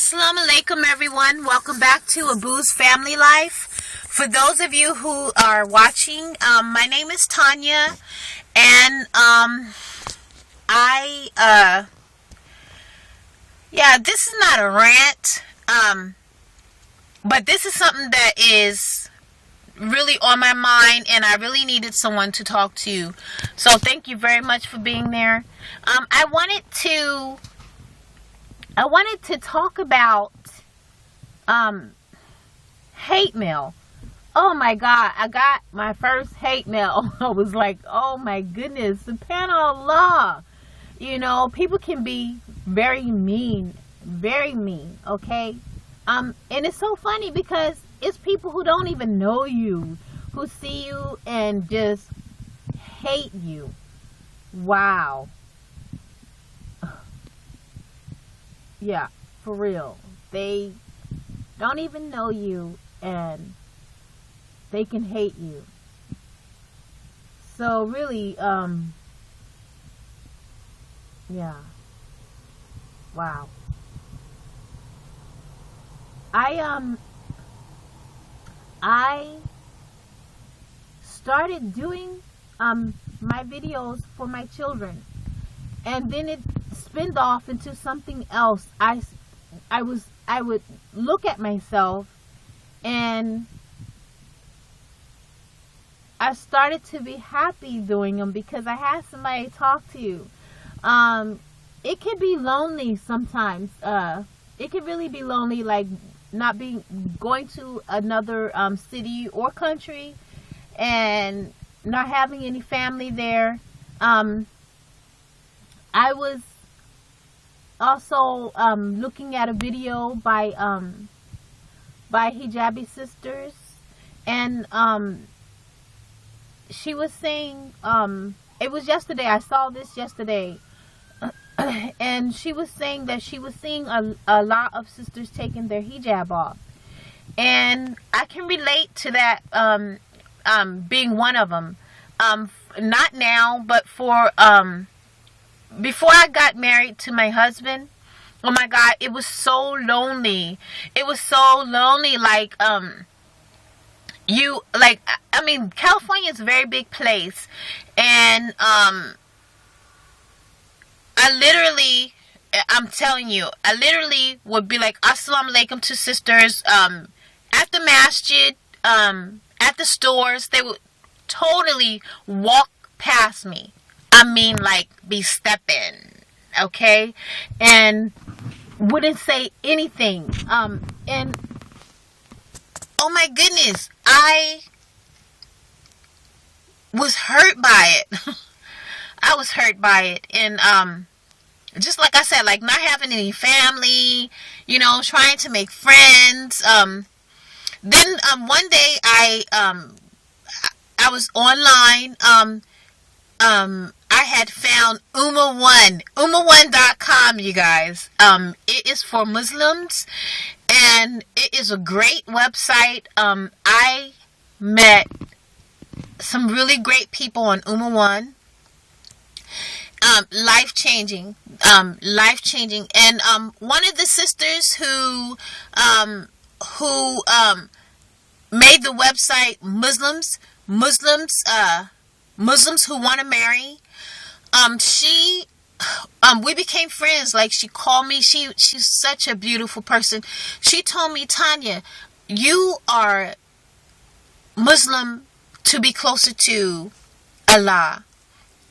Assalamu alaikum, everyone. Welcome back to Abu's Family Life. For those of you who are watching, my name is Tanya, and this is not a rant, but this is something that is really on my mind, and I really needed someone to talk to. So thank you very much for being there. I wanted to talk about hate mail. Oh my God, I got my first hate mail. I was like, oh my goodness, subhanAllah. You know, people can be very mean, okay? And it's so funny because it's people who don't even know you, who see you and just hate you. Wow. Yeah, for real. They don't even know you and they can hate you. So really, yeah. Wow. I started doing my videos for my children, and then it spinned off into something else. I would look at myself, and I started to be happy doing them because I had somebody to talk to. It could be lonely sometimes. It could really be lonely, like going to another city or country and not having any family there. I was also looking at a video by hijabi sisters, and she was saying, it was yesterday, I saw this yesterday, and she was saying that she was seeing a lot of sisters taking their hijab off, and I can relate to that, being one of them. Not now, but for before I got married to my husband, oh my God, it was so lonely. It was so lonely. California is a very big place, and I'm telling you, I literally would be like, Assalamu alaikum to sisters, at the masjid, at the stores. They would totally walk past me. I mean, like, be stepping, okay? And wouldn't say anything. And, oh my goodness, I was hurt by it. I was hurt by it. And, just like I said, like, not having any family, you know, trying to make friends. Then, one day I was online, I had found Uma1.com, you guys. It is for Muslims, and it is a great website. I met some really great people on Uma1. Life-changing. And one of the sisters who made the website Muslims who want to marry, we became friends. Like, she called me. She's such a beautiful person. She told me, Tanya, you are Muslim to be closer to Allah.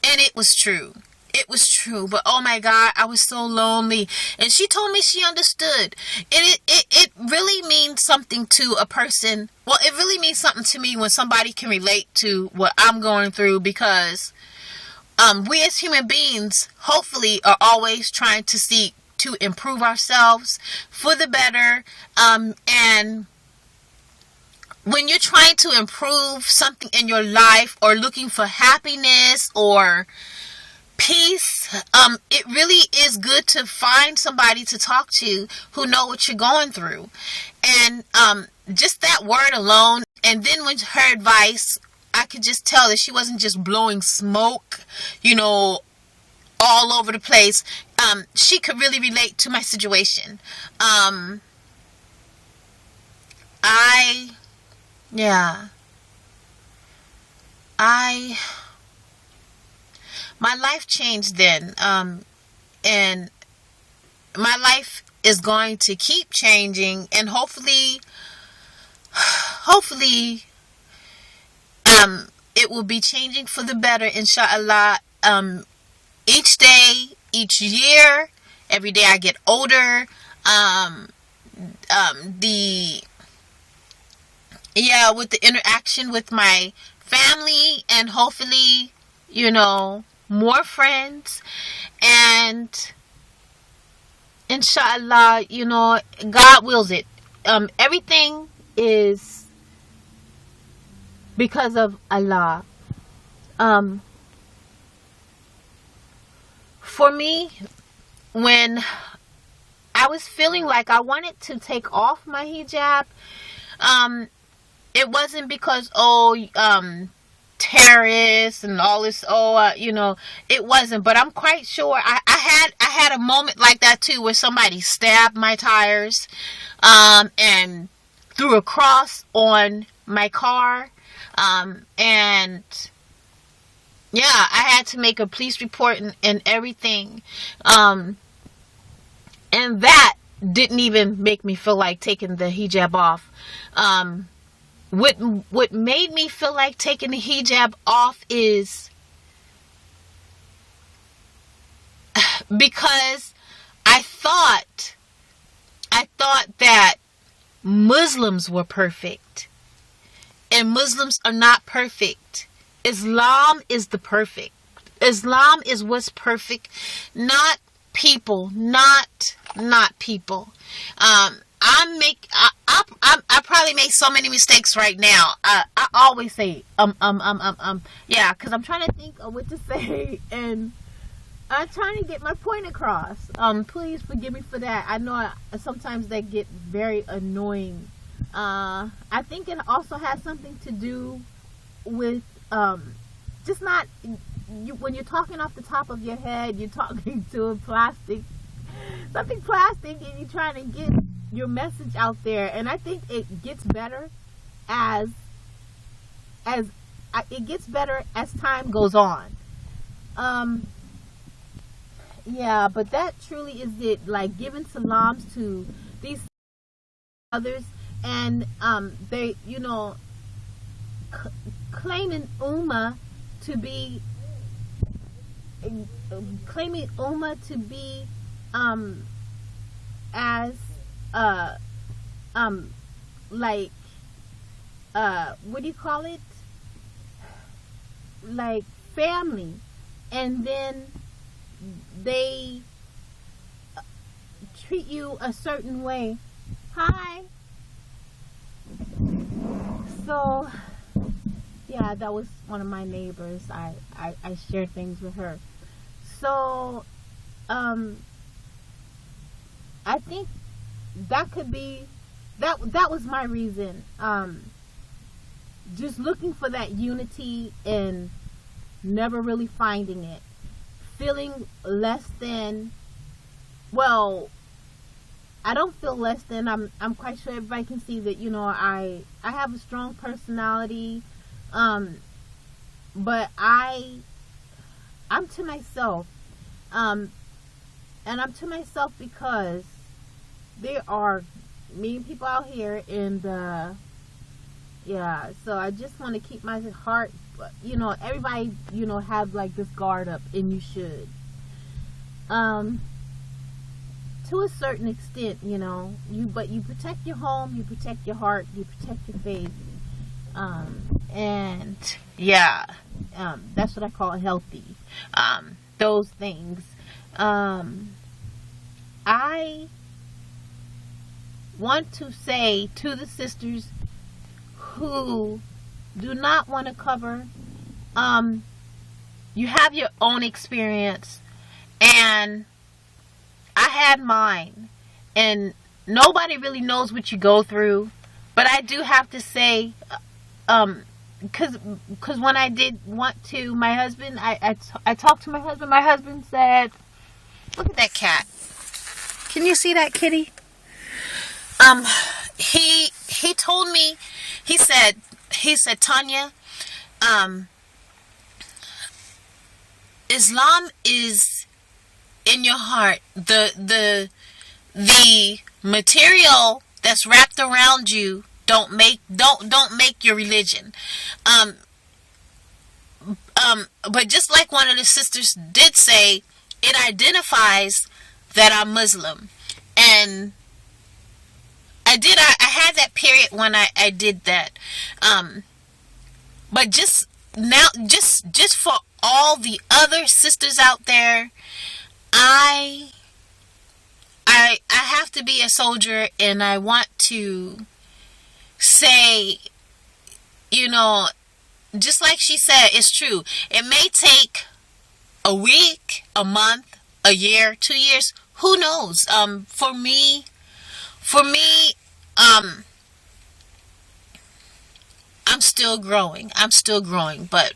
And it was true. It was true. But oh my God, I was so lonely. And she told me she understood. And it really means something to a person. Well, it really means something to me when somebody can relate to what I'm going through, because we as human beings hopefully are always trying to seek to improve ourselves for the better. And when you're trying to improve something in your life, or looking for happiness or peace, it really is good to find somebody to talk to who know what you're going through. And just that word alone, and then with her advice, I could just tell that she wasn't just blowing smoke, you know, all over the place. she could really relate to my situation. I yeah I my life changed then, and my life is going to keep changing, and hopefully it will be changing for the better, inshallah. Each day, each year, every day I get older, with the interaction with my family, and hopefully, more friends, and inshallah, God wills it. Everything is because of Allah. For me, when I was feeling like I wanted to take off my hijab, it wasn't because, terrorists and all this, it wasn't. But I'm quite sure I had a moment like that too, where somebody stabbed my tires, and threw a cross on my car, and I had to make a police report and everything, and that didn't even make me feel like taking the hijab off. What made me feel like taking the hijab off is because I thought that Muslims were perfect, and Muslims are not perfect. Islam is the perfect. Islam is what's perfect, not people, not people. I probably make so many mistakes right now. I always say because I'm trying to think of what to say, and I'm trying to get my point across. Please forgive me for that. I know sometimes they get very annoying. I think it also has something to do with just not when you're talking off the top of your head, you're talking to something plastic, and you're trying to get your message out there. And I think it gets better as time goes on. But that truly is it. Like giving salams to these others, and they, claiming Ummah to be as what do you call it, like family, and then they treat you a certain way. Hi. So that was one of my neighbors. I shared things with her. So I think that could be that was my reason. Just looking for that unity and never really finding it. Feeling less than, well, I don't feel less than. I'm quite sure everybody can see that, I have a strong personality. But I'm to myself. And I'm to myself because there are mean people out here, and so I just want to keep my heart, everybody, have like this guard up, and you should. To a certain extent, but you protect your home, you protect your heart, you protect your faith. That's what I call healthy. Those things. I want to say to the sisters who do not want to cover, you have your own experience, and I had mine, and nobody really knows what you go through. But I do have to say, because when I did want to, my husband, I talked to my husband. My husband said, Look at that cat. Can you see that kitty? He told me, he said, Tanya, Islam is in your heart. The material that's wrapped around you don't make your religion. But just like one of the sisters did say, it identifies that I'm Muslim. And I had that period when I did that. But just now, just for all the other sisters out there, I have to be a soldier, and I want to say, just like she said, it's true. It may take a week, a month, a year, 2 years. Who knows? For me, I'm still growing. But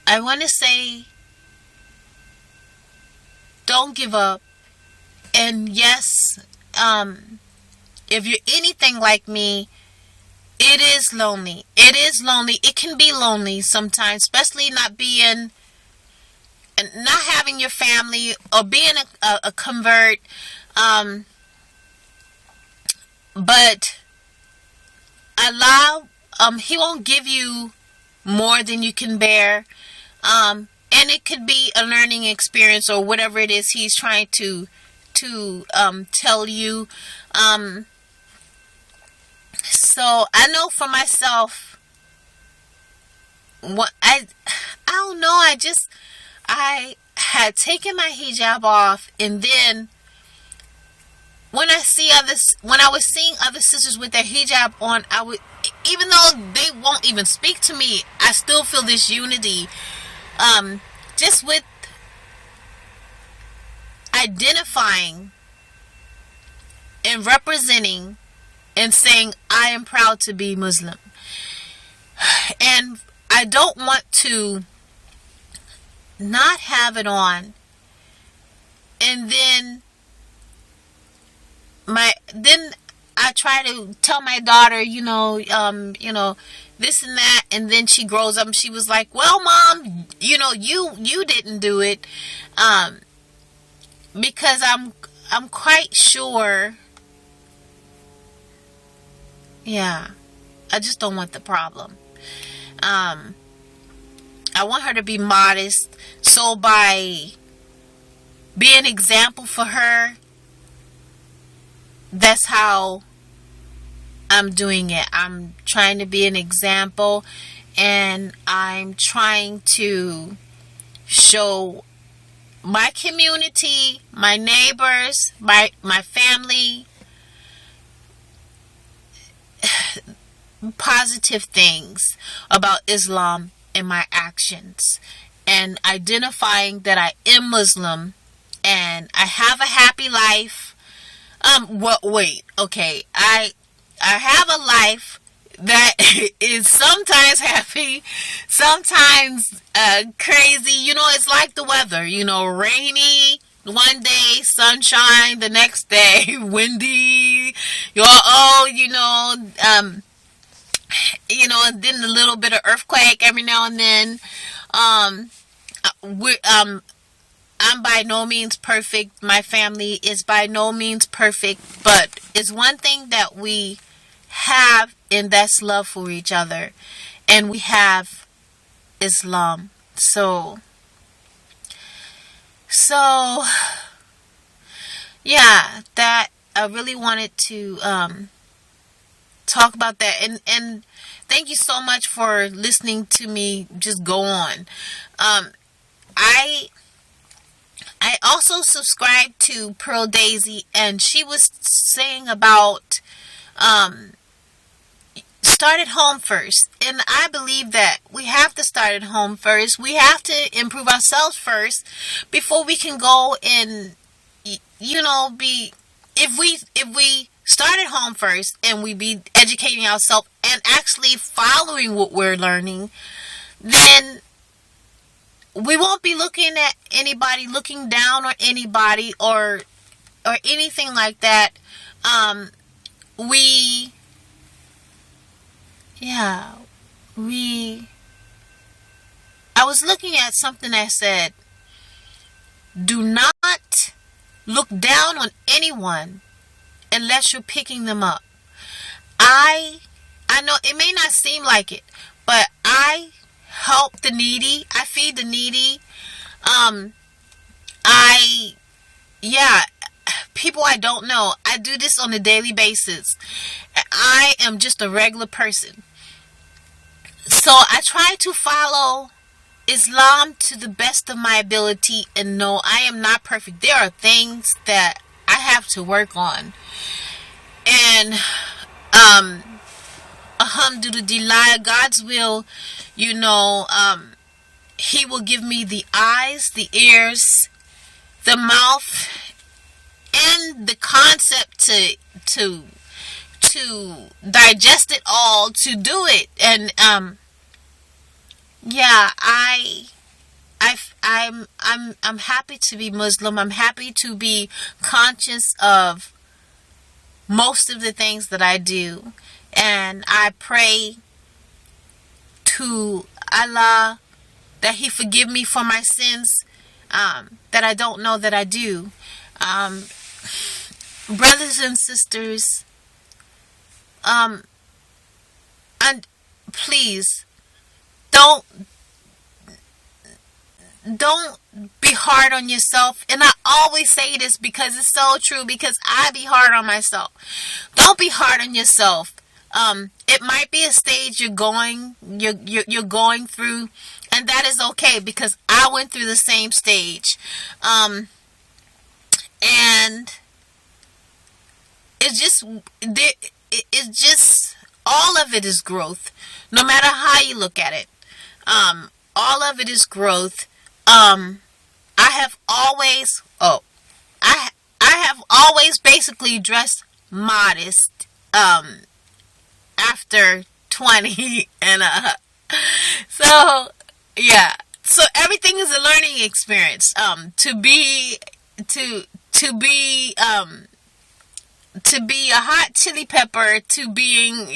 I want to say, don't give up. And yes, if you're anything like me, it is lonely. It can be lonely sometimes, especially not having your family or being a convert. But Allah, He won't give you more than you can bear. And it could be a learning experience or whatever it is He's trying to tell you. So I know for myself, what I don't know. I had taken my hijab off, and then when I was seeing other sisters with their hijab on, I would, even though they won't even speak to me, I still feel this unity, just with identifying and representing and saying, I am proud to be Muslim. And I don't want to not have it on, and then I try to tell my daughter, this and that, and then she grows up and she was like, well, Mom, you didn't do it, because I'm quite sure. Yeah, I just don't want the problem. I want her to be modest. So by being an example for her, that's how I'm doing it. I'm trying to be an example, and I'm trying to show my community, my neighbors, my family, positive things about Islam in my actions, and identifying that I am Muslim and I have a happy life. I have a life that is sometimes happy, sometimes crazy. It's like the weather, rainy one day, sunshine the next day, windy, and then a little bit of earthquake every now and then. I'm by no means perfect. My family is by no means perfect, but it's one thing that we have, and that's love for each other, and we have Islam. So yeah, that I really wanted to talk about that, and thank you so much for listening to me just go on. I also subscribed to Pearl Daisy, and she was saying about start at home first. And I believe that we have to start at home first. We have to improve ourselves first before we can go and, if we start at home first and we be educating ourselves and actually following what we're learning, then we won't be looking at anybody, looking down on anybody, or anything like that. We I was looking at something that said, do not look down on anyone unless you're picking them up. I know it may not seem like it, but I help the needy. I feed the needy. People I don't know. I do this on a daily basis. I am just a regular person. So I try to follow Islam to the best of my ability, and no, I am not perfect. There are things that I have to work on. And alhamdulillah, God's will, He will give me the eyes, the ears, the mouth, and the concept to digest it all, to do it. And I'm happy to be Muslim. I'm happy to be conscious of most of the things that I do, and I pray to Allah that He forgive me for my sins that I don't know that I do. Brothers and sisters, and please don't be hard on yourself. And I always say this because it's so true, because I be hard on myself. Don't be hard on yourself. It might be a stage you're going through, and that is okay, because I went through the same stage. And it's just all of it is growth, no matter how you look at it. All of it is growth. I have always basically dressed modest after 20 and so everything is a learning experience. To be a hot chili pepper, to being,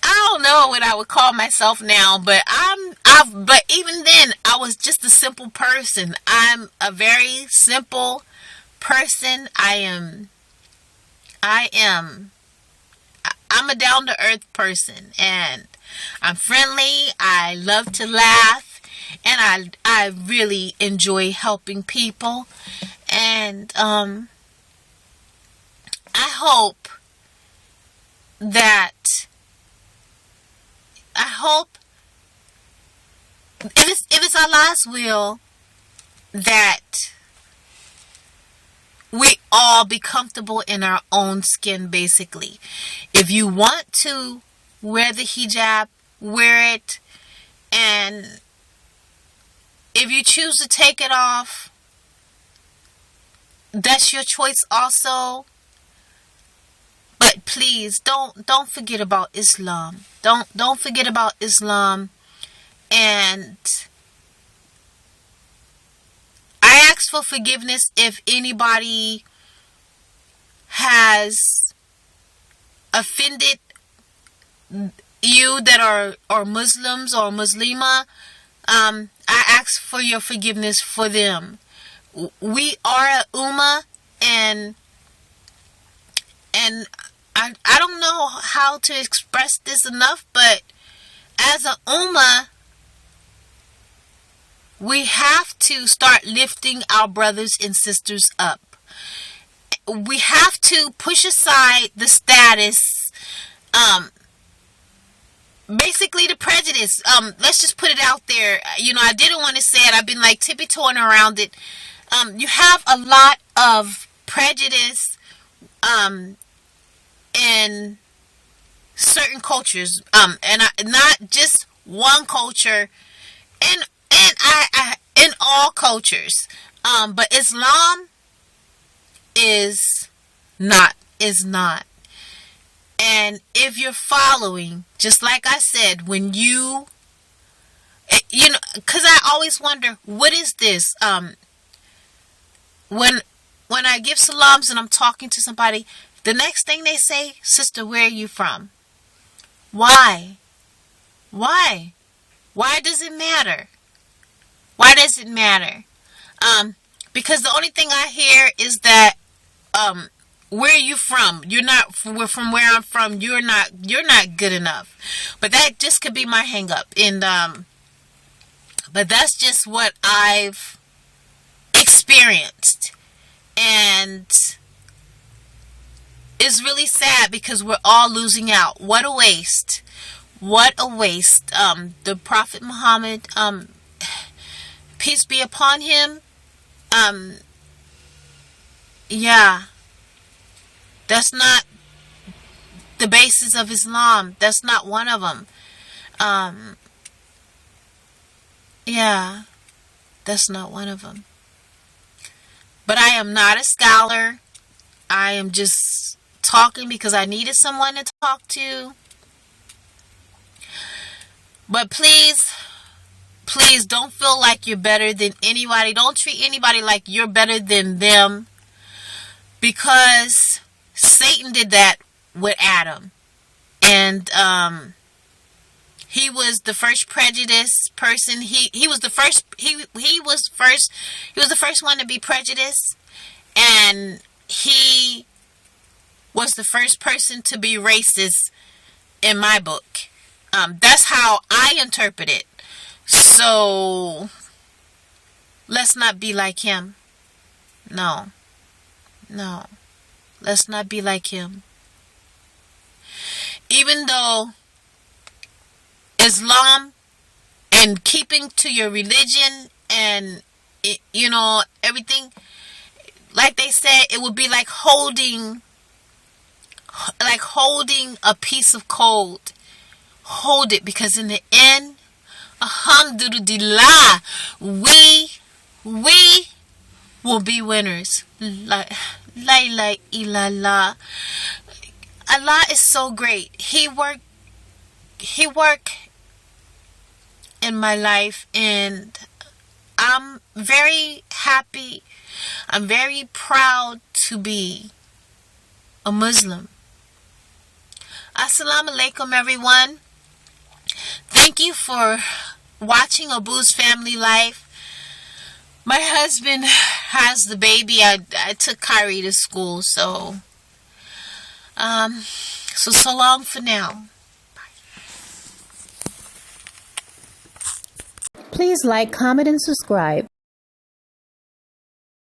I don't know what I would call myself now, but but even then I was just a simple person. I'm a very simple person. I'm a down to earth person, and I'm friendly. I love to laugh, and I really enjoy helping people. And I hope if it's Allah's will that we all be comfortable in our own skin, basically. If you want to wear the hijab, wear it. And if you choose to take it off, that's your choice also. But please don't forget about Islam. Don't forget about Islam. And I ask for forgiveness if anybody has offended you that are Muslims or Muslima. I ask for your forgiveness for them. We are a ummah, and I don't know how to express this enough, but as a ummah, we have to start lifting our brothers and sisters up. We have to push aside the status, basically the prejudice. Let's just put it out there. I didn't want to say it. I've been like tippy-toeing around it. You have a lot of prejudice in certain cultures, and not just one culture, and I in all cultures, but Islam is not. And if you're following, just like I said, when you know, because I always wonder, what is this? When I give salams and I'm talking to somebody, the next thing they say, sister, where are you from? Why? Why? Why does it matter? Why does it matter? Because the only thing I hear is that, where are you from? You're not from where I'm from. You're not good enough. But that just could be my hang up. And but that's just what I've experienced. And it's really sad because we're all losing out. What a waste. What a waste. The Prophet Muhammad, peace be upon him, yeah, that's not the basis of Islam. That's not one of them. Yeah, that's not one of them. But I am not a scholar. I am just talking because I needed someone to talk to. But please, please don't feel like you're better than anybody. Don't treat anybody like you're better than them. Because Satan did that with Adam. And he was the first prejudiced person. He was the first the first one to be prejudiced. And he was the first person to be racist in my book. That's how I interpret it. So let's not be like him. No. Let's not be like him. Even though Islam and keeping to your religion and everything, like they said, it would be like holding a piece of cold. Hold it, because in the end, alhamdulillah, we will be winners. La ilaha illallah. Allah is so great. He worked in my life, and I'm very happy. I'm very proud to be a Muslim. Assalamu alaikum, everyone. Thank you for watching Abu's Family Life. My husband has the baby. I took Kyrie to school, so long for now. Please like, comment, and subscribe.